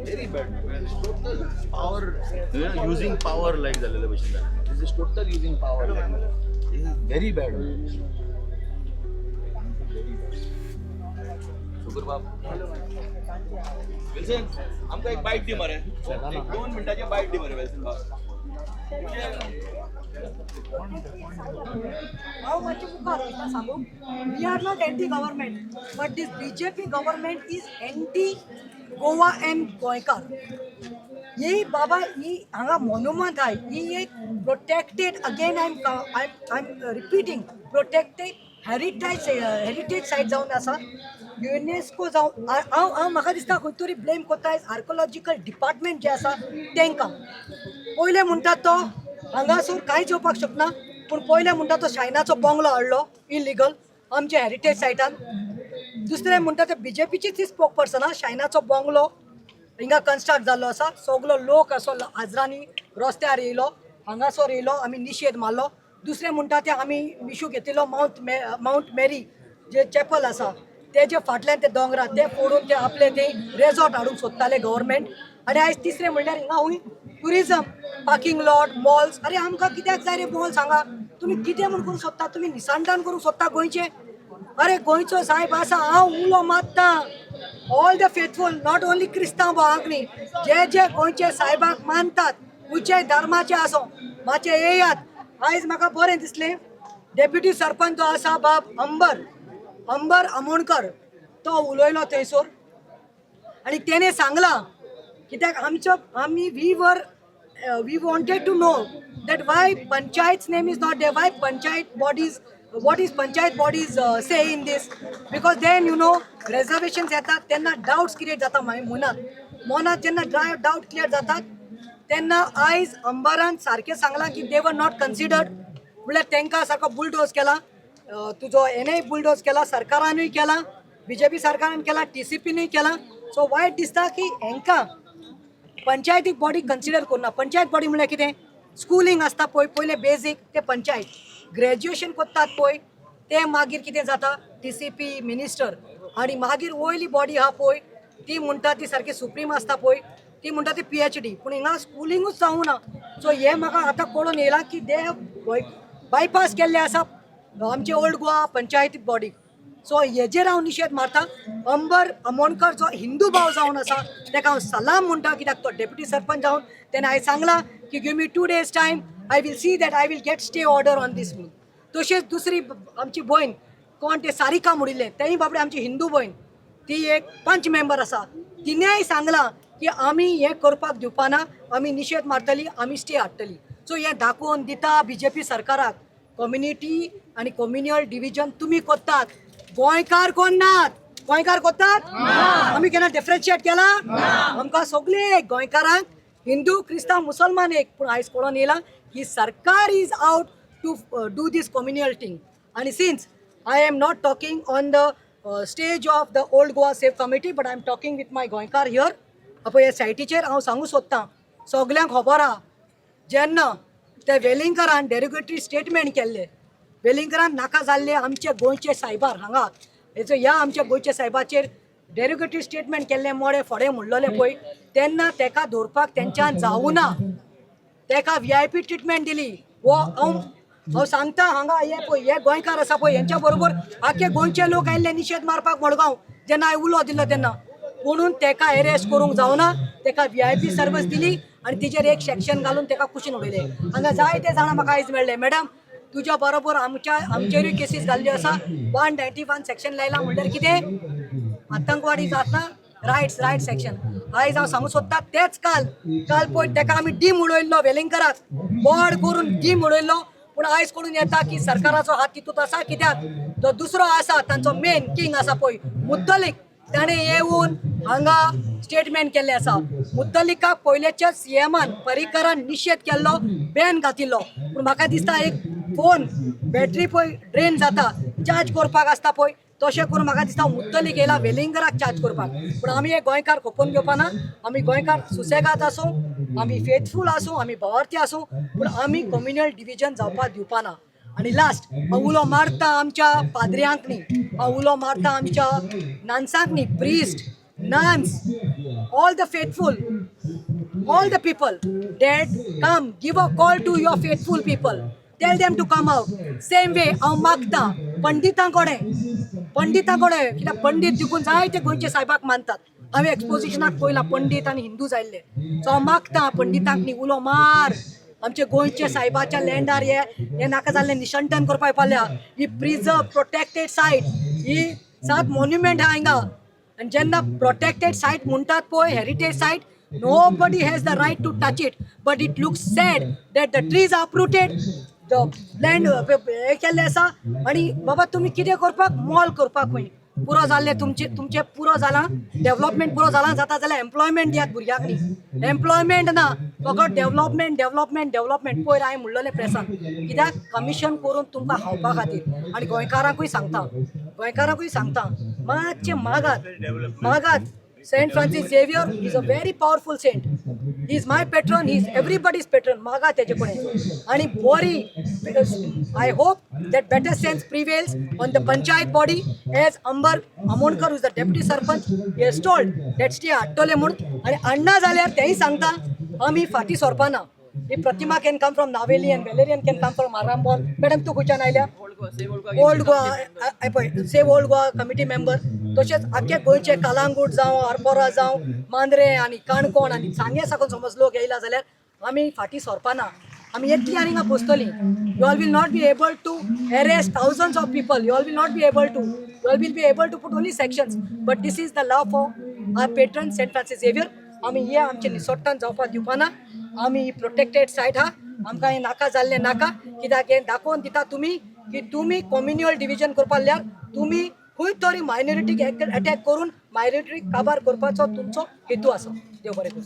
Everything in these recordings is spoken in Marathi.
Very bad. Total power, using power like झालेलं मशीन झालं. This is total using power. This is very bad. शुक्र बाप. विल्सन, आमका एक बाईट दे मरे. एक 2 मिनिटाची बाईट दे मरे विल्सन बाप. How much we are not anti-government, but this BJP government is anti-Goa and Goikar. ये बाबा ये हांगा मोन्युमेंट आहे ही एक protected again I'm repeating protected heritage site जावन आसा युनेस्को जावन हांव म्हाका दिसता खंय तरी ब्लेम कोत्ताय आर्कोलॉजिकल डिपार्टमेंट जे आसा तांकां पयले म्हणटा तो हांगासर कांयच येवपाक शकना पूण पयले म्हणटा तो चायनाचो बंगलो हाडलो इलिगल आमच्या हेरिटेज सायटान दुसरे म्हणटा ते BJPचीच ती स्पोक पर्सन आहा चायनाचो बंगलो हिंगा कन्स्ट्रक्ट जाल्लो आसा सगलो लोक असो हाजरांनी रस्त्यार येयलो हांगासर येयलो आमी निशेध मारलो दुसरे म्हणटा ते आमी इशू घेतिल्लो माउंट मेरी जे चॅपल आसा तेजे फाटल्यान ते दोंगरात ते फोडून ते आपले ते रेजॉर्ट हाडूंक सोदताले गव्हर्मेंट आनी आयज तिसरे म्हणल्यार हिंगा हूंय टुरिजम पार्किंग लॉट मॉल्स अरे आमकां कित्याक जाय रे मॉल सांगा तुमी कितें म्हूण करूंक सोदता तुमी निसांतान करूंक सोदता गोंयचे अरे गोंयचो साहेब आसा हांव उलो मारता ऑल द फेथफूल नॉट ओन्ली क्रिस्तांव भावांक न्ही जे जे गोंयचे साहेबाक मानतात खंयच्याय धर्माचे आसूं मातशे येयात आयज म्हाका बरें दिसलें डेप्युटी सरपंच जो आसा बाब अंबर आमोणकर तो उलयलो थंयसर आनी तेणे सांगलां कित्याक आमी we wanted to know that why panchayat's name is not there, why panchayat bodies, what is panchayat bodies say in this, because then you know reservations येतात त्यांना doubts create जाता मनात जेन्ना doubt clear जातात तेन्ना आयज अंबरान सारकें सांगलां की they were not considered म्हळ्यार तांकां सारको बुलडोज केला तुजो एनआय बुलडोज केला सरकारानूय केला BJP सरकारान केला TCPनूय केला सो वायट दिसता की हांकां पंचायतीक बॉडी कन्सिडर करना पंचायत बॉडी म्हळ्यार कितें स्कुलींग आसता पळय पयले बेजीक ते पंचायत ग्रॅज्युएशन कोत्तात पळय ते मागीर कितें जाता TCP मिनिस्टर आनी मागीर वयली बॉडी आहा पळय ती म्हणटा ती सारकी सुप्रीम आसता पळय ती म्हणटा ती PhD पूण हिंगा स्कुलींगूच जावं ना सो हे म्हाका आतां कळून येयलां की ते बायपास केल्ले आसा आमचे ओल्ड गोवा पंचायती बॉडीक सो हेजेर हांव निशेध मारता अंबर आमोणकर जो हिंदू भाव जावन आसा ताका हांव सलाम म्हणटा कित्याक तो डेप्युटी सरपंच जावन तेणें हांवें सांगलां की give me 2 days time I will see that I will get stay order on this म्हणून तशेंच दुसरी आमची भयण कोण ते सारिका म्हणिल्ले तेय बाबडे आमची हिंदू भयण ती एक पंच मेंबर आसा तिणेंय सांगलां की आमी हें करपाक दिवपाना आमी निशेध मारतली आमी स्टे हाडटली सो हें दाखोवन दिता BJP सरकाराक कम्युनिटी आनी कम्युनियल डिविजन तुमी कोत्तात गोंयकार कोण नात गोंयकार कोत्तात आमी केन्ना डिफरन्शिएट केला आमकां सगळे गोंयकारांक हिंदू क्रिस्तांव मुसलमान एक पूण आयज कळोन येयलां की सरकार is out to do this communal thing आनी since I am not talking on the stage of the Old Goa safe committee but I am talking with my गोंयकार हियर पळय ह्या सायटीचेर हांव सांगूं सोदतां सगल्यांक खबर आहा जेन्ना ते वेलिंगकरान डेरिगेटरी स्टेटमेंट केल्ले वेलिंगकरान नाका जाल्ले आमचे गोंयचे सायबार हांगा हेचो ह्या आमच्या गोंयच्या सायबाचेर डेरिगेटरी स्टेटमेंट केल्ले मोडे फोडे म्हणलोले पळय तेन्ना तेका धरपाक तेंच्यान जावूं ना तेका VIP ट्रिटमेंट दिली वो हांव सांगता हांगा हे पळय हे गोंयकार आसा पळय हेंच्या बरोबर आख्खे गोंयचे लोक आयिल्ले निशेध मारपाक मडगांव जेन्ना हांवें उलो दिलो तेन्ना म्हणून तेका अरेस्ट करूंक जावना तेका VIP सर्वीस दिली आनी तिचेर एक सेक्शन घालून तेका कुशीन उडयले हांगा जायते जाणां म्हाका आयज मेळ्ळे मॅडम तुज्या बरोबर आमचेरूय केसीस घाल्ल्यो आसा 191 सेक्शन लायला म्हणल्यार कितें आतंकवादी जातना रायट सेक्शन आयज हांव सांगूं सोदता तेच काल पळय तेका आमी डीम उडयल्लो वेलिंगकराक बोड करून डीम उडयल्लो पूण आयज कळून येता की सरकाराचो हात तितूंत आसा कित्याक जो दुसरो आसा तांचो मेन किंग आसा पळय मुद्दलीक ताणें येवन हांगा स्टेटमेंट केल्लें आसा मुद्दलिकाक पयलेच्या सीएमान पर्रीकरान निशेध केल्लो बॅन घातिल्लो पूण म्हाका दिसता एक फोन बॅटरी पळय ड्रेन जाता चार्ज करपाक आसता पळय तशें करून म्हाका दिसता मुद्दलीक येयला वेलिंगराक चार्ज करपाक पूण आमी हे गोंयकार खोपोवन घेवपाना आमी गोंयकार सुसेगाद आसूं आमी फेथफूल आसूं आमी भावार्थी आसूं पूण आमी कम्युनल डिविजन जावपाक दिवपाना आणि लास्ट हांव उलो मारता आमच्या पाद्र्यांक न्ही हांव उलो मारता आमच्या नान्सांक न्ही priest nuns, all the faithful, all the people that come, give a call to your faithful people. Tell them to come out. Same way, हांव मागता पंडितांकडे कित्याक पंडित देखून जायते गोंयचे साहेबाक मानतात. हांवें एक्सपोजिशनाक पळयलां पंडित आनी हिंदू जाल्ले. सो हांव मागता पंडितांक न्ही उलो मार. आमचे गोंयचे साहेबाच्या लँडार हे नाका जाल्लें निशंटन करपा येवपाल्या. ही प्रिजर्व प्रोटेक्टेड सायट ही 7 मॉन्युमेंट आहा हिंगा. And जेन्ना प्रोटेक्टेड सायट म्हणटात पळय heritage site nobody has the right to touch it, but it looks sad that the trees are uprooted, the land हे केल्लें आसा आनी बाबा तुमी कितें करपाक मॉल करपाक खंय पुरो जाल्ले तुमचे पुरो जाला डेव्हलपमेंट पुरो जाला जाता जाल्यार एम्प्लॉयमेंट दियात भुरग्यांक न्ही एम्प्लॉयमेंट ना फकत डेव्हलपमेंट पयर हांवें म्हणलेलें प्रेसान कित्याक कमिशन करून तुमकां खावपा खातीर आनी गोंयकारांकूय सांगता मातशें मागात Saint Francis Xavier is a very powerful saint. He is my patron. He is everybody's patron. Maga teje kone. Ani bori. I hope that better sense prevails on the panchayat body as Ambar Amonkar, who is the deputy sarpanch, he has told that stay attole mun. Ani anna zalyar tehi sangta. Ami fati sorpana. If Pratima can come from Naveli and Valerian can come from Arambol. Madam, tu kuchan aila? Old Goa, Save Old Goa committee member. तशेंच आख्या गोंयचे कालांगूट जावं आरपोरा जावं मांद्रे आनी काणकोण आनी सांगे साकून समज लोक येयला जाल्यार आमी फाटीं सरपाना आमी येतली आनी हिंगा पोसतलीं you all will not be able to arrest thousands of people you all will not be able to you all will be able to put only sections but this is the love for our patron Saint Francis Xavier आमी हे आमचे निसोट्टान जावपाक दिवपाना आमी ही प्रोटेक्टेड सायट आहा आमकां हें नाका जाल्लें नाका कित्याक हें दाखोवन दिता तुमी की तुमी कम्युनियल डिविजन करपा लागल्यार तुमी खंय तरी मायनॉरिटीक अटॅक करून मायनॉरिटीक काबार करपाचो तुमचो हेतू आसा देव बरें करूं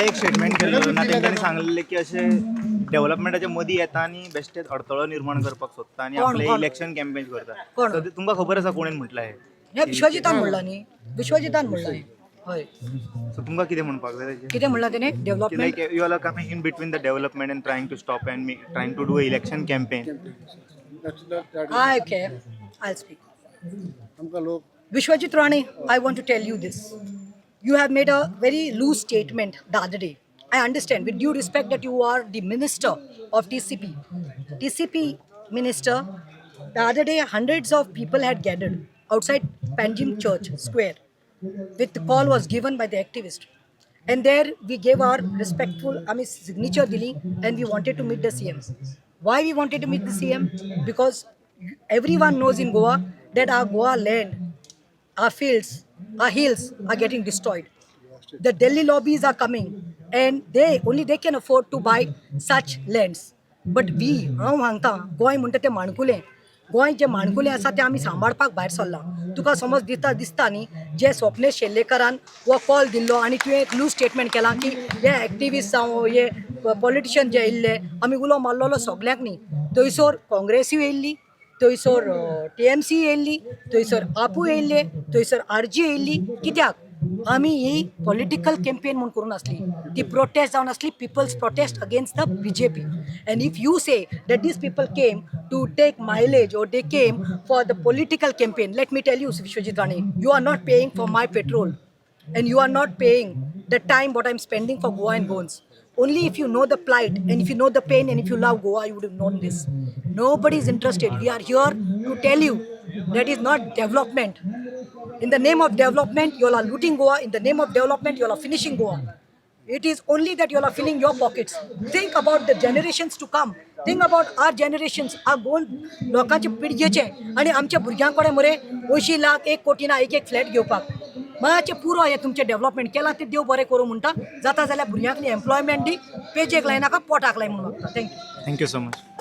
एक स्टेटमेंट केल्लो तेंच्यांनी सांगलेलें की अशें डेव्हलपमेंटाच्या मदीं येता आनी बेश्टेच अडथळो निर्माण करपाक सोदता आनी आपले इलेक्शन कॅम्पेन करता सो तुमकां खबर आसा कोणेन म्हटलां हें विश्वजितान म्हणलां न्ही विश्वजितान म्हणलां हय सो तुमकां कितें म्हणपाक जाय कितें म्हणलां तेणें development like you are coming in between the development and trying to stop and trying to do election campaign Okay, I'll speak. Vishwajit Rane, I want to tell you this. You have made a very loose statement the other day. I understand, with due respect, that you are the minister of TCP. TCP minister, the other day hundreds of people had gathered outside Panjim Church Square. With the call was given by the activist. And there we gave our respectful signature dili and we wanted to meet the CM. Why we wanted to meet the CM? Because everyone knows in Goa that our Goa land, our fields, our hills are getting destroyed. The Delhi lobbies are coming and they can afford to buy such lands. But we, हांव सांगता गोंय म्हणटा तें माणकुलें गोंय जे माणकुलें आसा तें आमी सांबाळपाक भायर सरला तुका समज दिसता न्ही जे स्वप्नेश शेल्लेकरान हो कॉल दिल्लो आनी तुवें एक लूज स्टेटमेंट केलां की हे एक्टिविस्ट जावं हे पॉलिटिशियन जे येयल्ले आमी उलो मारलेलो सगळ्यांक न्ही थंयसर काँग्रेसूय येयल्ली थंयसर TMC येयल्ली थंयसर आपू येयल्ले थंयसर RG येयल्ली कित्याक आमी ही पॉलिटिकल कॅम्पेन म्हूण करून आसली ती प्रोटेस्ट जावन आसली peoples protest against the BJP and if you say that these people came to take mileage or they came for the political campaign, let me tell you Vishwajit Rane, you are not paying for my petrol and you are not paying the time what I'm spending for Goa and Bones. Only if you know the plight and if you know the pain and if you love Goa, you would have known this. Nobody is interested. We are here to tell you that is not development. In the name of development, you all are looting Goa. In the name of development, you all are finishing Goa. It is only that you all are filling your pockets. Think about the generations to come. Think about our generations. our Goan लोकांचे पिळगेचे आनी आमच्या भुरग्यां कडेन मरे 80 लाख 1 कोटी ना एक फ्लॅट घेवपाक मातशें पुरो हे तुमचें डेव्हलपमेंट केलां तें देव बरें करूं म्हणटा जाता जाल्यार भुरग्यांक एम्प्लॉयमेंट दी पेजेक लायनाका पोटाक लाय म्हणून मागता थँक्यू थँक्यू सो मच